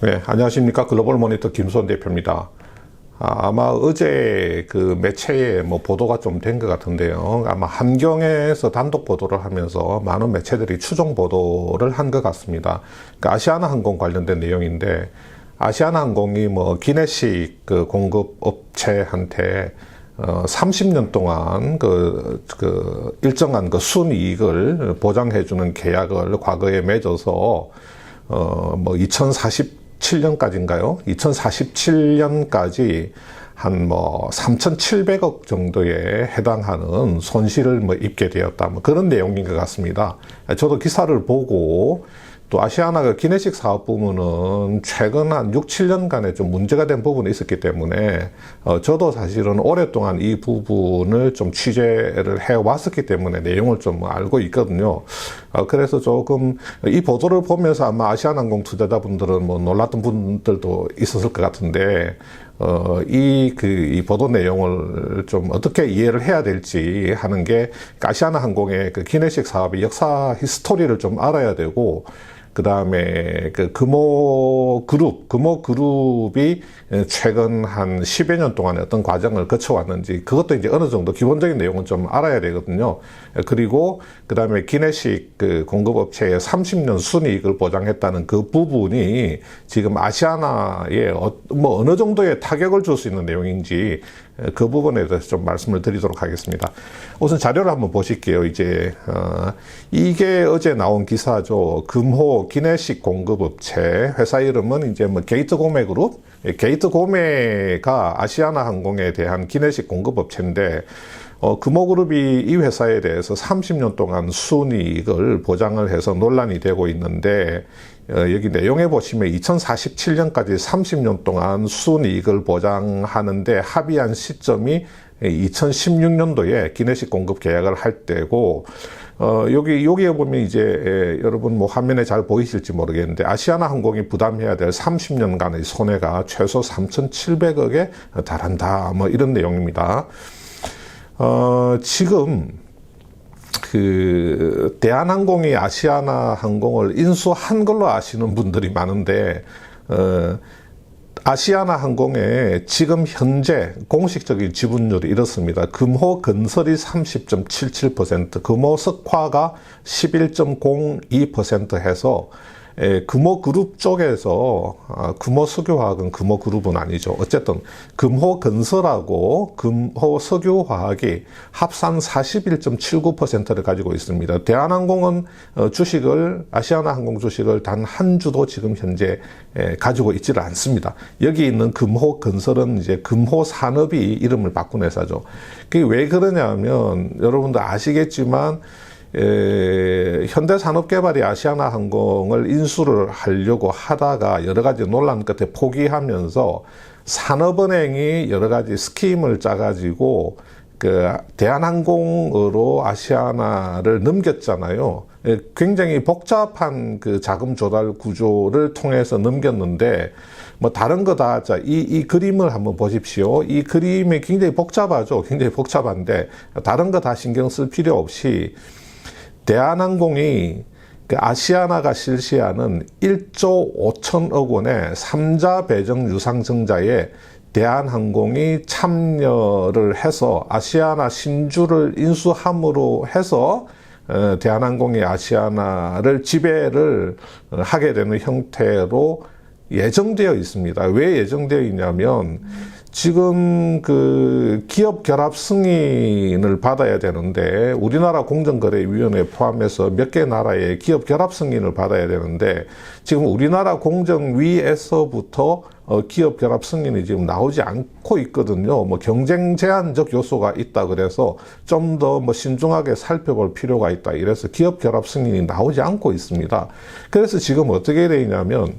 네, 안녕하십니까. 글로벌 모니터 김수원 대표입니다. 아마 어제 그 매체에 보도가 좀 된 것 같은데요. 아마 한경에서 단독 보도를 하면서 많은 매체들이 추정 보도를 한 것 같습니다. 그러니까 아시아나항공 관련된 내용인데, 아시아나항공이 기내식 그 공급 업체한테 30년 동안 일정한 순이익을 보장해주는 계약을 과거에 맺어서 2047년까지인가요? 2047년까지 한 3,700억 정도에 해당하는 손실을 입게 되었다. 그런 내용인 것 같습니다. 저도 기사를 보고 또 아시아나가 기내식 사업 부문은 최근 한 6, 7년간에 좀 문제가 된 부분이 있었기 때문에 저도 사실은 오랫동안 이 부분을 좀 취재를 해왔었기 때문에 내용을 좀 알고 있거든요. 그래서 조금 이 보도를 보면서 아마 아시아나항공 투자자분들은 놀랐던 분들도 있었을 것 같은데 이 보도 내용을 좀 어떻게 이해를 해야 될지 하는 게 아시아나항공의 그 기내식 사업의 역사 히스토리를 좀 알아야 되고, 그 다음에 금호그룹이 최근 한 10여 년 동안에 어떤 과정을 거쳐왔는지, 그것도 이제 어느 정도 기본적인 내용은 좀 알아야 되거든요. 그리고 그 다음에 기내식 공급업체의 30년 순이익을 보장했다는 그 부분이 지금 아시아나에 어느 정도의 타격을 줄 수 있는 내용인지, 그 부분에 대해서 좀 말씀을 드리도록 하겠습니다. 우선 자료를 한번 보실게요. 이게 어제 나온 기사죠. 금호 기내식 공급업체, 회사 이름은 이제 게이트고메 그룹, 게이트고메가 아시아나항공에 대한 기내식 공급업체인데, 금호그룹이 이 회사에 대해서 30년 동안 순이익을 보장을 해서 논란이 되고 있는데, 여기 내용에 보시면 2047년까지 30년 동안 순이익을 보장하는데 합의한 시점이 2016년도에 기내식 공급 계약을 할 때고, 여기에 보면 이제 여러분 화면에 잘 보이실지 모르겠는데, 아시아나항공이 부담해야 될 30년간의 손해가 최소 3,700억에 달한다. 이런 내용입니다. 지금 대한항공이 아시아나항공을 인수한 걸로 아시는 분들이 많은데, 아시아나항공의 지금 현재 공식적인 지분율이 이렇습니다. 금호건설이 30.77%, 금호석화가 11.02% 해서 금호그룹 쪽에서, 금호석유화학은 금호그룹은 아니죠. 어쨌든 금호건설하고 금호석유화학이 합산 41.79%를 가지고 있습니다. 대한항공은 아시아나항공 주식을 단 한 주도 지금 현재 가지고 있지를 않습니다. 여기 있는 금호건설은 이제 금호산업이 이름을 바꾼 회사죠. 그게 왜 그러냐면, 여러분도 아시겠지만 현대산업개발이 아시아나항공을 인수를 하려고 하다가 여러 가지 논란 끝에 포기하면서 산업은행이 여러 가지 스킴을 짜가지고 대한항공으로 아시아나를 넘겼잖아요. 굉장히 복잡한 자금 조달 구조를 통해서 넘겼는데, 다른 거 다, 이 그림을 한번 보십시오. 이 그림이 굉장히 복잡하죠. 굉장히 복잡한데, 다른 거 다 신경 쓸 필요 없이, 대한항공이 아시아나가 실시하는 1조 5천억 원의 3자 배정 유상증자에 대한항공이 참여를 해서 아시아나 신주를 인수함으로 해서 대한항공이 아시아나를 지배를 하게 되는 형태로 예정되어 있습니다. 왜 예정되어 있냐면, 지금 기업 결합 승인을 받아야 되는데, 우리나라 공정거래위원회 포함해서 몇 개 나라의 기업 결합 승인을 받아야 되는데, 지금 우리나라 공정위에서부터 기업 결합 승인이 지금 나오지 않고 있거든요. 경쟁 제한적 요소가 있다 그래서 좀 더 신중하게 살펴볼 필요가 있다. 이래서 기업 결합 승인이 나오지 않고 있습니다. 그래서 지금 어떻게 되냐면,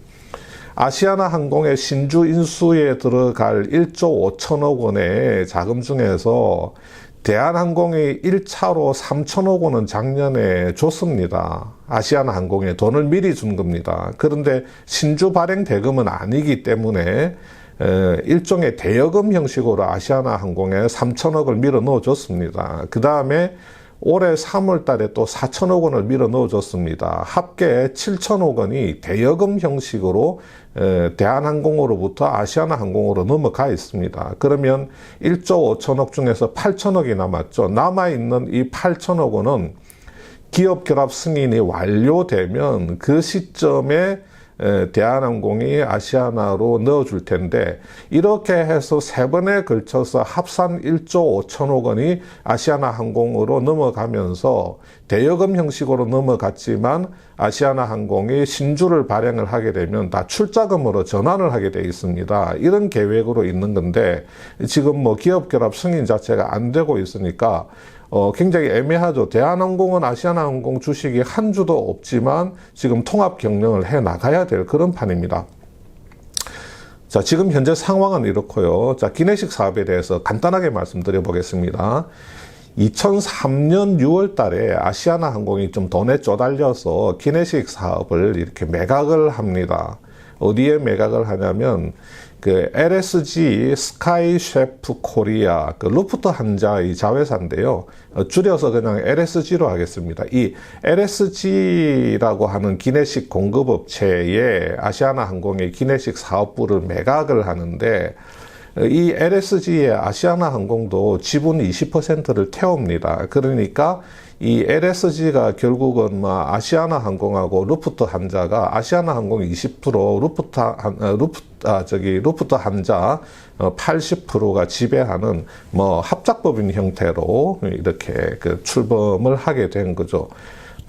아시아나항공의 신주 인수에 들어갈 1조 5천억 원의 자금 중에서 대한항공이 1차로 3천억 원은 작년에 줬습니다. 아시아나항공에 돈을 미리 준 겁니다. 그런데 신주 발행 대금은 아니기 때문에 일종의 대여금 형식으로 아시아나항공에 3천억을 밀어 넣어 줬습니다. 그 다음에 올해 3월 달에 또 4천억 원을 밀어 넣어줬습니다. 합계 7천억 원이 대여금 형식으로 대한항공으로부터 아시아나항공으로 넘어가 있습니다. 그러면 1조 5천억 중에서 8천억이 남았죠. 남아있는 이 8천억 원은 기업 결합 승인이 완료되면 그 시점에 대한항공이 아시아나로 넣어줄 텐데, 이렇게 해서 3번에 걸쳐서 합산 1조 5천억 원이 아시아나항공으로 넘어가면서 대여금 형식으로 넘어갔지만 아시아나항공이 신주를 발행을 하게 되면 다 출자금으로 전환을 하게 돼 있습니다. 이런 계획으로 있는 건데, 지금 뭐 기업 결합 승인 자체가 안 되고 있으니까 굉장히 애매하죠. 대한항공은 아시아나항공 주식이 한 주도 없지만 지금 통합 경영을 해 나가야 될 그런 판입니다. 자, 지금 현재 상황은 이렇고요. 자, 기내식 사업에 대해서 간단하게 말씀드려 보겠습니다. 2003년 6월 달에 아시아나항공이 좀 돈에 쪼달려서 기내식 사업을 이렇게 매각을 합니다. 어디에 매각을 하냐면 그 LSG 스카이 셰프 코리아, 그 루프트한자의 자회사인데요. 줄여서 그냥 LSG로 하겠습니다. 이 LSG라고 하는 기내식 공급업체에 아시아나항공의 기내식 사업부를 매각을 하는데, 이 LSG의 아시아나항공도 지분 20%를 태웁니다. 그러니까 이 LSG가 결국은 뭐 아시아나항공하고 루프트한자가 아시아나항공 20%, 루프트한자 80%가 지배하는 뭐 합작법인 형태로 이렇게 그 출범을 하게 된 거죠.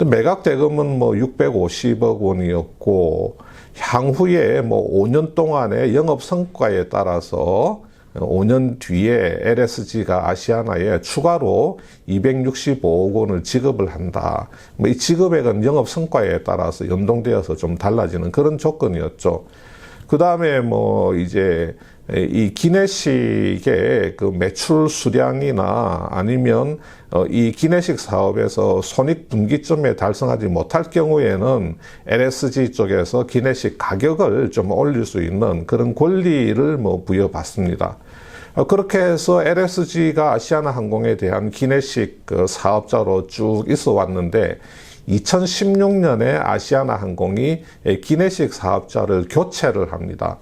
매각 대금은 뭐 650억 원이었고, 향후에 뭐 5년 동안의 영업 성과에 따라서 5년 뒤에 LSG가 아시아나에 추가로 265억 원을 지급을 한다. 뭐 이 지급액은 영업 성과에 따라서 연동되어서 좀 달라지는 그런 조건이었죠. 그 다음에 뭐 이제 이 기내식의 그 매출 수량이나 아니면 이 기내식 사업에서 손익분기점에 달성하지 못할 경우에는 LSG 쪽에서 기내식 가격을 좀 올릴 수 있는 그런 권리를 뭐 부여받습니다. 그렇게 해서 LSG가 아시아나항공에 대한 기내식 그 사업자로 쭉 있어 왔는데, 2016년에 아시아나항공이 기내식 사업자를 교체를 합니다.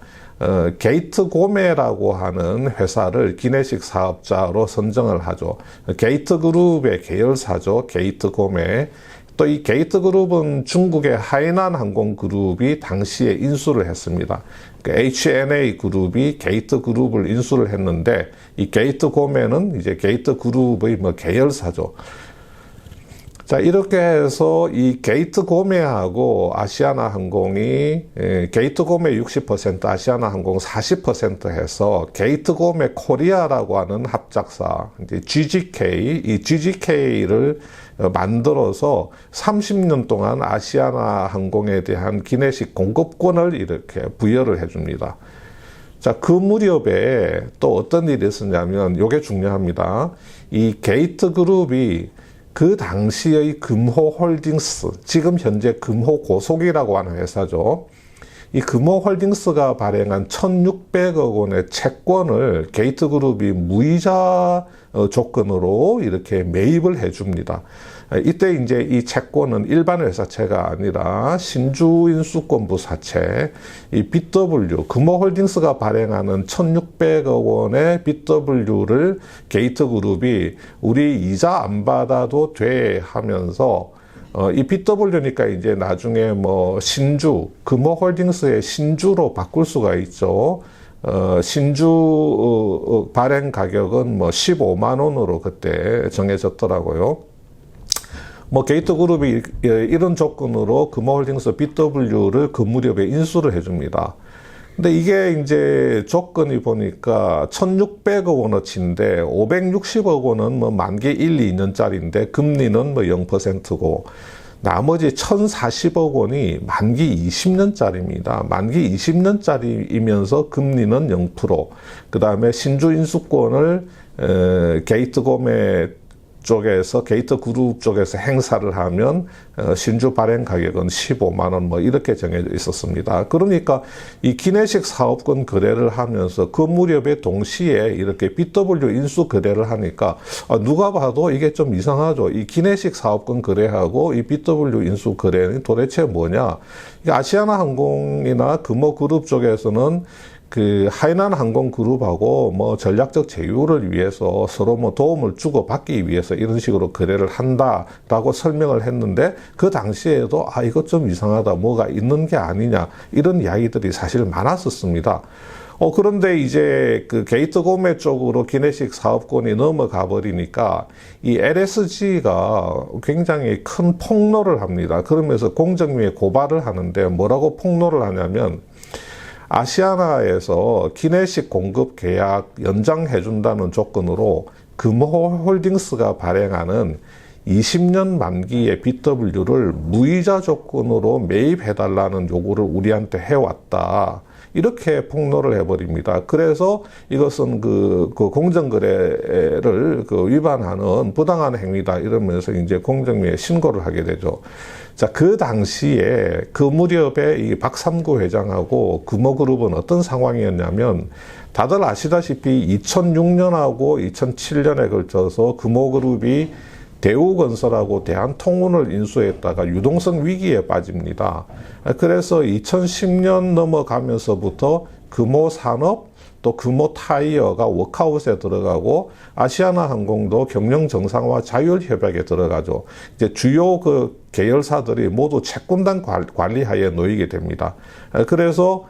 게이트고메라고 하는 회사를 기내식 사업자로 선정을 하죠. 게이트그룹의 계열사죠. 게이트고메. 또 이 게이트그룹은 중국의 하이난 항공그룹이 당시에 인수를 했습니다. HNA 그룹이 게이트그룹을 인수를 했는데, 이 게이트고메는 이제 게이트그룹의 뭐 계열사죠. 자, 이렇게 해서 이 게이트고메하고 아시아나항공이 게이트고메 60%, 아시아나항공 40% 해서 게이트고메 코리아라고 하는 합작사, 이제 GGK, 이 GGK를 만들어서 30년 동안 아시아나항공에 대한 기내식 공급권을 이렇게 부여를 해줍니다. 자, 그 무렵에 또 어떤 일이 있었냐면, 요게 중요합니다. 이 게이트그룹이 그 당시의 금호홀딩스, 지금 현재 금호고속이라고 하는 회사죠. 이 금호홀딩스가 발행한 1,600억 원의 채권을 게이트그룹이 무이자 조건으로 이렇게 매입을 해줍니다. 이때 이제 이 채권은 일반 회사채가 아니라 신주인수권부 사채, 이 BW, 금호홀딩스가 발행하는 1,600억 원의 BW를 게이트그룹이 우리 이자 안 받아도 돼 하면서, 이 BW니까 이제 나중에 뭐 신주, 금호홀딩스의 신주로 바꿀 수가 있죠. 신주 발행 가격은 뭐 15만 원으로 그때 정해졌더라고요. 뭐 게이트그룹이 이런 조건으로 금호홀딩스 BW를 그 무렵에 인수를 해줍니다. 근데 이게 이제 조건이 보니까 1,600억 원어치인데 560억 원은 뭐 만기 1, 2년짜리인데 금리는 뭐 0%고, 나머지 1,040억 원이 만기 20년짜리입니다. 만기 20년짜리이면서 금리는 0%. 그 다음에 신주인수권을 게이트고메 쪽에서 게이트 그룹 쪽에서 행사를 하면 신주 발행 가격은 15만 원 뭐 이렇게 정해져 있었습니다. 그러니까 이 기내식 사업권 거래를 하면서 그 무렵에 동시에 이렇게 BW 인수 거래를 하니까 누가 봐도 이게 좀 이상하죠. 이 기내식 사업권 거래하고 이 BW 인수 거래는 도대체 뭐냐? 아시아나 항공이나 금호 그룹 쪽에서는 그 하이난 항공 그룹하고 뭐 전략적 제휴를 위해서 서로 뭐 도움을 주고 받기 위해서 이런 식으로 거래를 한다라고 설명을 했는데, 그 당시에도 이것 좀 이상하다, 뭐가 있는 게 아니냐, 이런 이야기들이 사실 많았었습니다. 그런데 이제 그 게이트 구매 쪽으로 기내식 사업권이 넘어가 버리니까 이 LSG가 굉장히 큰 폭로를 합니다. 그러면서 공정위에 고발을 하는데, 뭐라고 폭로를 하냐면, 아시아나에서 기내식 공급 계약 연장해준다는 조건으로 금호홀딩스가 발행하는 20년 만기의 BW를 무이자 조건으로 매입해달라는 요구를 우리한테 해왔다, 이렇게 폭로를 해버립니다. 그래서 이것은 그 공정거래를 위반하는 부당한 행위다, 이러면서 이제 공정위에 신고를 하게 되죠. 자, 그 당시에 그 무렵에 이 박삼구 회장하고 금호그룹은 어떤 상황이었냐면, 다들 아시다시피 2006년하고 2007년에 걸쳐서 금호그룹이 대우건설하고 대한통운을 인수했다가 유동성 위기에 빠집니다. 그래서 2010년 넘어가면서부터 금호산업 또 금호타이어가 워크아웃에 들어가고, 아시아나 항공도 경영 정상화 자율 협약에 들어가죠. 이제 주요 그 계열사들이 모두 채권단 관리하에 놓이게 됩니다. 그래서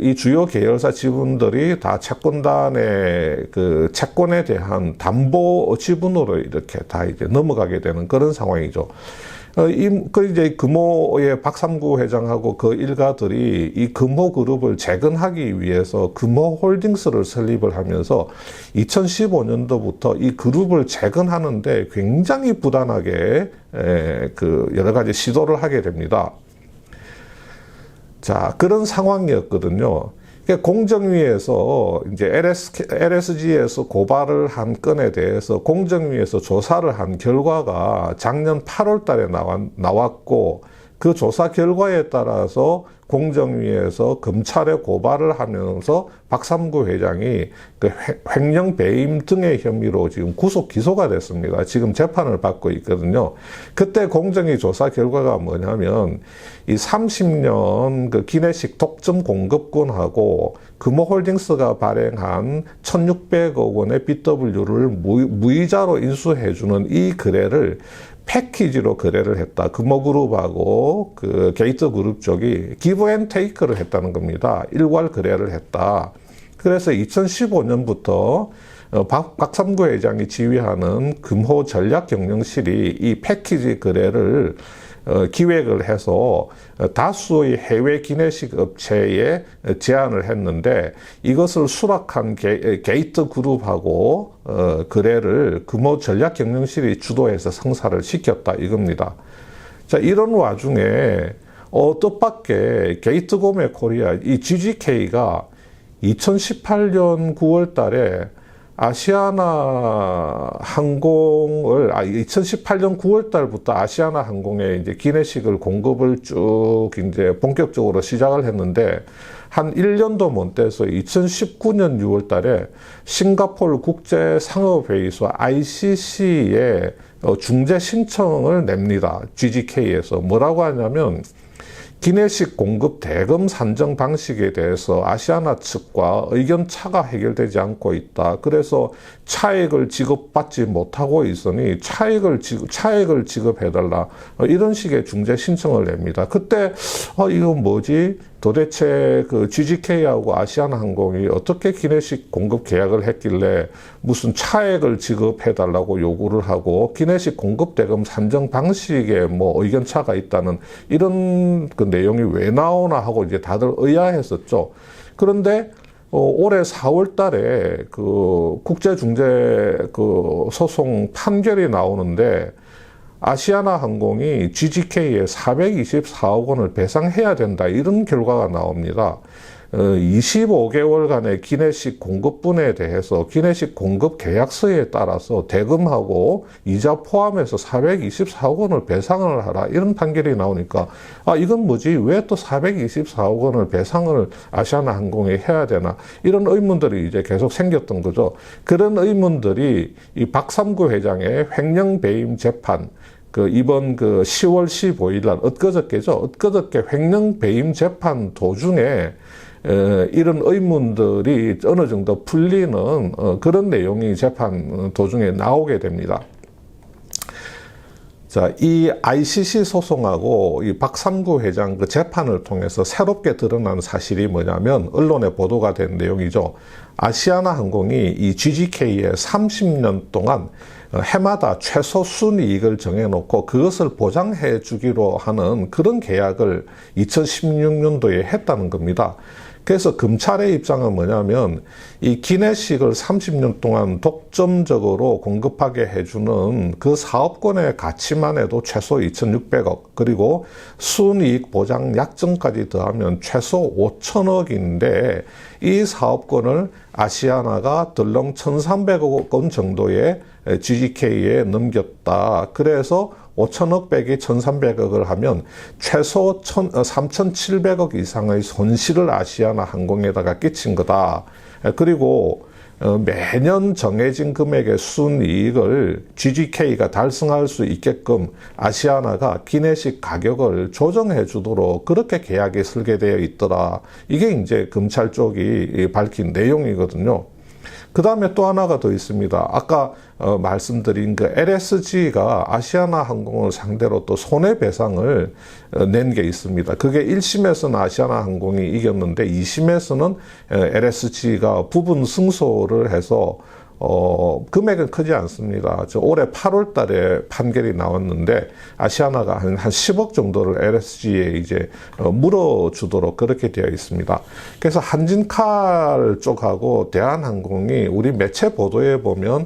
이 주요 계열사 지분들이 다 채권단의 그 채권에 대한 담보 지분으로 이렇게 다 이제 넘어가게 되는 그런 상황이죠. 이제 금호의 박삼구 회장하고 그 일가들이 이 금호그룹을 재건하기 위해서 금호홀딩스를 설립을 하면서 2015년도부터 이 그룹을 재건하는데 굉장히 부단하게 그 여러 가지 시도를 하게 됩니다. 자, 그런 상황이었거든요. 공정위에서 이제 LSG에서 고발을 한 건에 대해서 공정위에서 조사를 한 결과가 작년 8월 달에 나왔고, 그 조사 결과에 따라서 공정위에서 검찰에 고발을 하면서 박삼구 회장이 그 횡령 배임 등의 혐의로 지금 구속 기소가 됐습니다. 지금 재판을 받고 있거든요. 그때 공정위 조사 결과가 뭐냐면, 이 30년 그 기내식 독점 공급권하고 금호홀딩스가 발행한 1,600억 원의 BW를 무이자로 인수해주는 이 거래를 패키지로 거래를 했다. 금호그룹하고 그 게이트그룹 쪽이 기브 앤 테이크를 했다는 겁니다. 일괄 거래를 했다. 그래서 2015년부터 박삼구 회장이 지휘하는 금호 전략경영실이 이 패키지 거래를 기획을 해서 다수의 해외 기내식 업체에 제안을 했는데, 이것을 수락한 게이트 그룹하고 거래를 금호 전략경영실이 주도해서 성사를 시켰다, 이겁니다. 자, 이런 와중에 뜻밖의 게이트고메 코리아, 이 GGK가 2018년 9월 달에 아시아나 항공을 2018년 9월 달부터 아시아나 항공에 이제 기내식을 공급을 쭉 이제 본격적으로 시작을 했는데, 한 1년도 못 돼서 2019년 6월 달에 싱가포르 국제상업회의소 ICC에 중재 신청을 냅니다. GGK에서 뭐라고 하냐면, 기내식 공급 대금 산정 방식에 대해서 아시아나 측과 의견 차가 해결되지 않고 있다. 그래서 차액을 지급받지 못하고 있으니 차액을 지급해달라. 이런 식의 중재 신청을 냅니다. 그때 이거 뭐지? 도대체 그 GGK하고 아시아나항공이 어떻게 기내식 공급 계약을 했길래 무슨 차액을 지급해달라고 요구를 하고, 기내식 공급 대금 산정 방식에 뭐 의견 차가 있다는 이런 그 내용이 왜 나오나 하고 이제 다들 의아했었죠. 그런데 올해 4월 달에 그 국제중재 그 소송 판결이 나오는데, 아시아나 항공이 GGK에 424억 원을 배상해야 된다, 이런 결과가 나옵니다. 25개월간의 기내식 공급분에 대해서 기내식 공급 계약서에 따라서 대금하고 이자 포함해서 424억 원을 배상을 하라, 이런 판결이 나오니까 이건 뭐지? 왜 또 424억 원을 배상을 아시아나항공에 해야 되나, 이런 의문들이 이제 계속 생겼던 거죠. 그런 의문들이 이 박삼구 회장의 횡령 배임 재판, 이번 10월 15일 날, 엊그저께죠. 엊그저께 횡령 배임 재판 도중에 이런 의문들이 어느 정도 풀리는 그런 내용이 재판 도중에 나오게 됩니다. 자, 이 ICC 소송하고 이 박삼구 회장 재판을 통해서 새롭게 드러난 사실이 뭐냐면, 언론에 보도가 된 내용이죠. 아시아나항공이 이 GGK에 30년 동안 해마다 최소 순이익을 정해놓고 그것을 보장해 주기로 하는 그런 계약을 2016년도에 했다는 겁니다. 그래서 검찰의 입장은 뭐냐면, 이 기내식을 30년 동안 독점적으로 공급하게 해주는 그 사업권의 가치만 해도 최소 2,600억, 그리고 순이익 보장 약정까지 더하면 최소 5,000억인데 이 사업권을 아시아나가 덜렁 1,300억 원 정도의 GGK에 넘겼다. 그래서 5,000억 빼기 1,300억을 하면 최소 3,700억 이상의 손실을 아시아나항공에다가 끼친 거다. 그리고 매년 정해진 금액의 순이익을 GGK가 달성할 수 있게끔 아시아나가 기내식 가격을 조정해 주도록 그렇게 계약이 설계되어 있더라. 이게 이제 검찰 쪽이 밝힌 내용이거든요. 그 다음에 또 하나가 더 있습니다. 아까 말씀드린 LSG가 아시아나항공을 상대로 또 손해배상을 낸 게 있습니다. 그게 1심에서는 아시아나항공이 이겼는데 2심에서는 LSG가 부분 승소를 해서 금액은 크지 않습니다. 올해 8월 달에 판결이 나왔는데 아시아나가 한 10억 정도를 LSG에 이제 물어주도록 그렇게 되어 있습니다. 그래서 한진칼 쪽하고 대한항공이 우리 매체 보도에 보면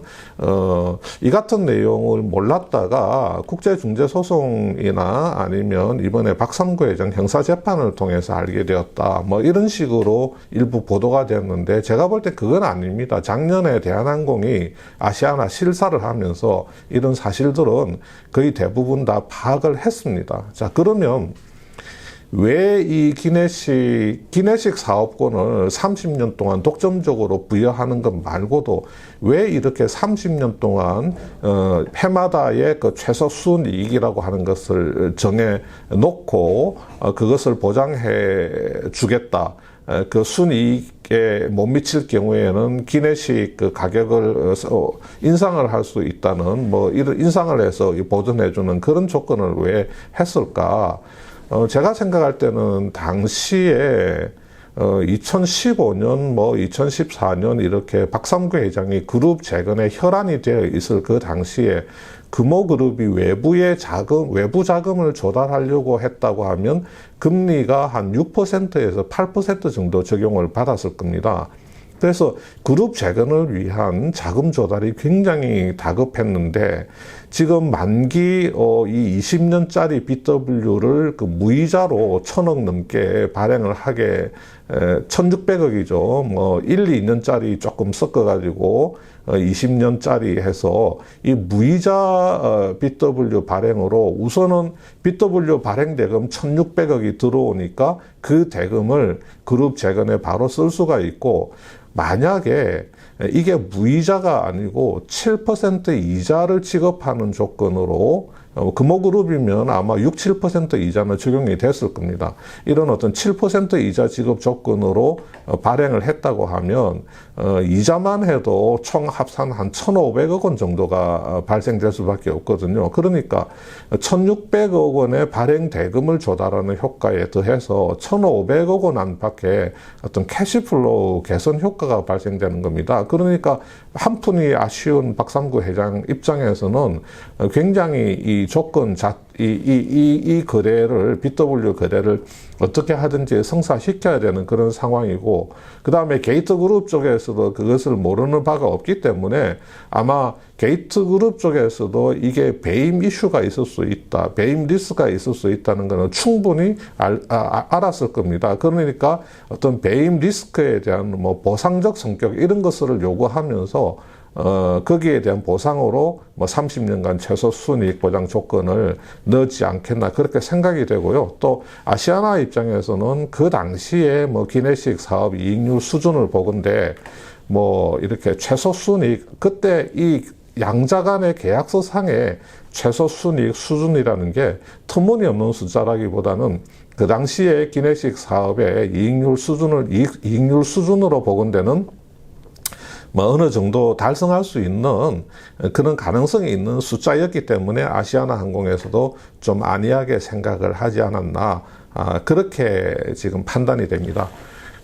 이 같은 내용을 몰랐다가 국제중재소송이나 아니면 이번에 박삼구 회장 형사재판을 통해서 알게 되었다, 뭐 이런 식으로 일부 보도가 되었는데, 제가 볼 때 그건 아닙니다. 작년에 대한항공이 아시아나 실사를 하면서 이런 사실들은 거의 대부분 다 파악을 했습니다. 자, 그러면 왜 이 기내식 사업권을 30년 동안 독점적으로 부여하는 것 말고도 왜 이렇게 30년 동안 해마다의 최소 순이익이라고 하는 것을 정해 놓고 그것을 보장해 주겠다. 그 순이익에 못 미칠 경우에는 기내식 가격을 인상을 할 수 있다는, 뭐 이런 인상을 해서 보전해주는 그런 조건을 왜 했을까? 제가 생각할 때는 당시에 2015년, 2014년 이렇게 박삼구 회장이 그룹 재건에 혈안이 되어 있을 그 당시에 금호그룹이 외부 자금을 조달하려고 했다고 하면 금리가 한 6%에서 8% 정도 적용을 받았을 겁니다. 그래서 그룹 재건을 위한 자금 조달이 굉장히 다급했는데, 지금 만기 이 20년짜리 BW를 무이자로 1,000억 넘게 발행을 하게 1,600억이죠. 1, 2년짜리 조금 섞어가지고 20년짜리 해서 이 무이자 BW 발행으로 우선은 BW 발행 대금 1,600억이 들어오니까 그 대금을 그룹 재건에 바로 쓸 수가 있고, 만약에 이게 무이자가 아니고 7% 이자를 지급하는 조건으로, 금호그룹이면 아마 6, 7% 이자는 적용이 됐을 겁니다. 이런 어떤 7% 이자 지급 조건으로 발행을 했다고 하면 이자만 해도 총 합산 한 1,500억 원 정도가 발생될 수밖에 없거든요. 그러니까 1,600억 원의 발행 대금을 조달하는 효과에 더해서 1,500억 원 안팎의 어떤 캐시플로우 개선 효과가 발생되는 겁니다. 그러니까 한 푼이 아쉬운 박삼구 회장 입장에서는 굉장히 이 이 조건 이 거래를 BW 거래를 어떻게 하든지 성사시켜야 되는 그런 상황이고, 그 다음에 게이트그룹 쪽에서도 그것을 모르는 바가 없기 때문에 아마 게이트그룹 쪽에서도 이게 배임 이슈가 있을 수 있다, 배임 리스크가 있을 수 있다는 것은 충분히 알았을 겁니다. 그러니까 어떤 배임 리스크에 대한 뭐 보상적 성격 이런 것을 요구하면서 거기에 대한 보상으로 뭐 30년간 최소 순이익 보장 조건을 넣지 않겠나 그렇게 생각이 되고요. 또 아시아나 입장에서는 그 당시에 뭐 기내식 사업 이익률 수준을 보건대 뭐 이렇게 최소 순이익, 그때 이 양자 간의 계약서 상의 최소 순이익 수준이라는 게 터무니없는 숫자라기보다는 그 당시에 기내식 사업의 이익률 수준으로 보건대는 뭐 어느 정도 달성할 수 있는 그런 가능성이 있는 숫자였기 때문에 아시아나 항공에서도 좀 안이하게 생각을 하지 않았나, 그렇게 지금 판단이 됩니다.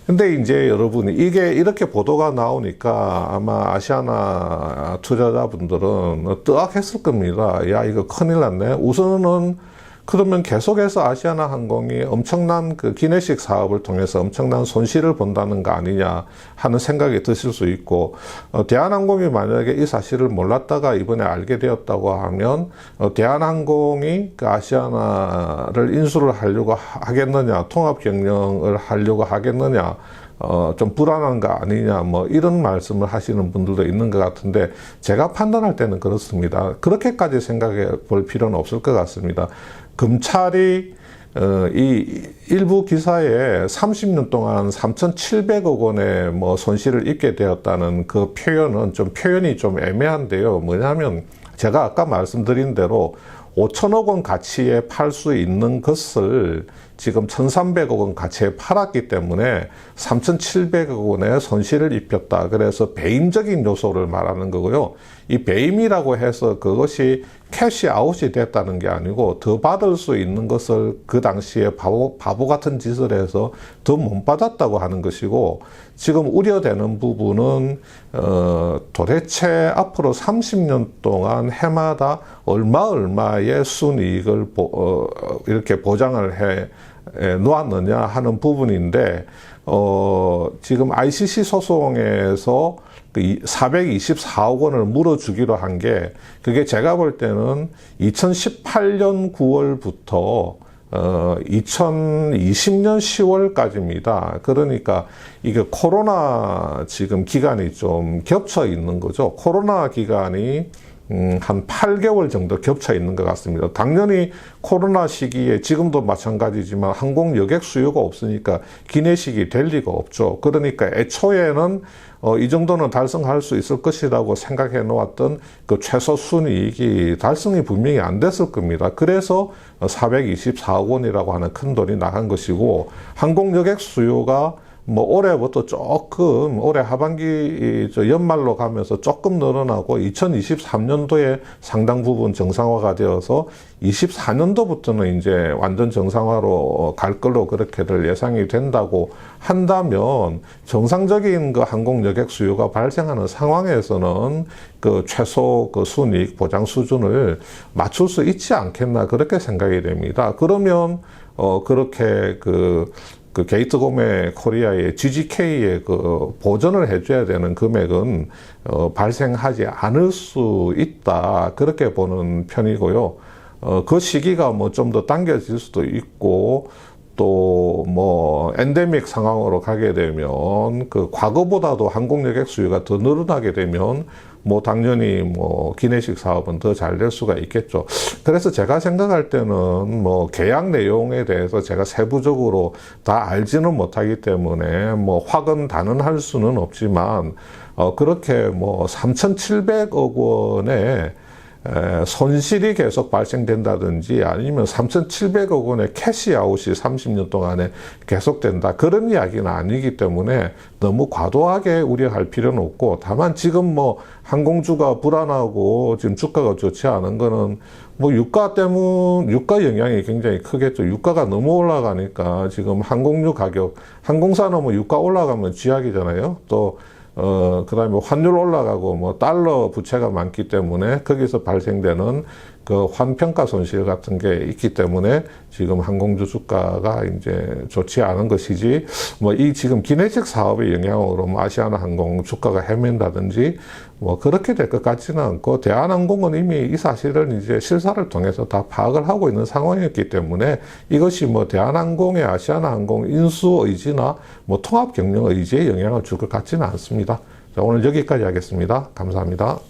근데 이제 여러분이 이게 이렇게 보도가 나오니까 아마 아시아나 투자자분들은 뜨악했을 겁니다. 야, 이거 큰일 났네. 우선은 그러면 계속해서 아시아나 항공이 엄청난 그 기내식 사업을 통해서 엄청난 손실을 본다는 거 아니냐 하는 생각이 드실 수 있고, 대한항공이 만약에 이 사실을 몰랐다가 이번에 알게 되었다고 하면 대한항공이 그 아시아나를 인수를 하려고 하겠느냐, 통합 경영을 하려고 하겠느냐, 좀 불안한 거 아니냐, 뭐 이런 말씀을 하시는 분들도 있는 것 같은데, 제가 판단할 때는 그렇습니다. 그렇게까지 생각해 볼 필요는 없을 것 같습니다. 검찰이 이 일부 기사에 30년 동안 3,700억 원의 뭐 손실을 입게 되었다는 그 표현이 좀 애매한데요. 뭐냐면 제가 아까 말씀드린 대로 5천억 원 가치에 팔 수 있는 것을 지금 1,300억 원 가치에 팔았기 때문에 3,700억 원의 손실을 입혔다. 그래서 배임적인 요소를 말하는 거고요. 이 배임이라고 해서 그것이 캐시 아웃이 됐다는 게 아니고 더 받을 수 있는 것을 그 당시에 바보 같은 짓을 해서 더 못 받았다고 하는 것이고, 지금 우려되는 부분은 도대체 앞으로 30년 동안 해마다 얼마의 순이익을 이렇게 보장을 해 놓았느냐 하는 부분인데, 지금 ICC 소송에서 424억 원을 물어주기로 한 게, 그게 제가 볼 때는 2018년 9월부터 2020년 10월까지입니다. 그러니까 이게 코로나 지금 기간이 좀 겹쳐 있는 거죠. 코로나 기간이 한 8개월 정도 겹쳐 있는 것 같습니다. 당연히 코로나 시기에 지금도 마찬가지지만 항공 여객 수요가 없으니까 기내식이 될 리가 없죠. 그러니까 애초에는 이 정도는 달성할 수 있을 것이라고 생각해 놓았던 그 최소 순이익이 달성이 분명히 안 됐을 겁니다. 그래서 424억 원이라고 하는 큰 돈이 나간 것이고, 항공 여객 수요가 뭐 올해부터 조금 올해 하반기 연말로 가면서 조금 늘어나고 2023년도에 상당 부분 정상화가 되어서 24년도부터는 이제 완전 정상화로 갈 걸로 그렇게들 예상이 된다고 한다면, 정상적인 그 항공 여객 수요가 발생하는 상황에서는 그 최소 그 순이익 보장 수준을 맞출 수 있지 않겠나 그렇게 생각이 됩니다. 그러면 그렇게 그 게이트곰의 코리아의 GGK에 그 보전을 해줘야 되는 금액은 발생하지 않을 수 있다 그렇게 보는 편이고요. 그 시기가 뭐 좀 더 당겨질 수도 있고, 또 뭐 엔데믹 상황으로 가게 되면 그 과거보다도 항공 여객 수요가 더 늘어나게 되면 뭐 당연히 뭐 기내식 사업은 더 잘 될 수가 있겠죠. 그래서 제가 생각할 때는 뭐 계약 내용에 대해서 제가 세부적으로 다 알지는 못하기 때문에 뭐 확은 단언할 수는 없지만, 그렇게 뭐 3,700억 원의 손실이 계속 발생된다든지 아니면 3,700억 원의 캐시아웃이 30년 동안에 계속된다, 그런 이야기는 아니기 때문에 너무 과도하게 우려할 필요는 없고, 다만 지금 뭐 항공주가 불안하고 지금 주가가 좋지 않은 거는 뭐 유가 영향이 굉장히 크겠죠. 유가가 너무 올라가니까 지금 항공유 가격, 항공사는 뭐 유가 올라가면 쥐약이잖아요. 또 그다음에 환율 올라가고 뭐 달러 부채가 많기 때문에 거기서 발생되는 그 환평가 손실 같은 게 있기 때문에 지금 항공주 주가가 이제 좋지 않은 것이지, 뭐 이 지금 기내식 사업의 영향으로 뭐 아시아나 항공 주가가 헤맨다든지 뭐 그렇게 될 것 같지는 않고, 대한항공은 이미 이 사실을 이제 실사를 통해서 다 파악을 하고 있는 상황이었기 때문에 이것이 뭐 대한항공의 아시아나 항공 인수 의지나 뭐 통합 경영 의지에 영향을 줄 것 같지는 않습니다. 자, 오늘 여기까지 하겠습니다. 감사합니다.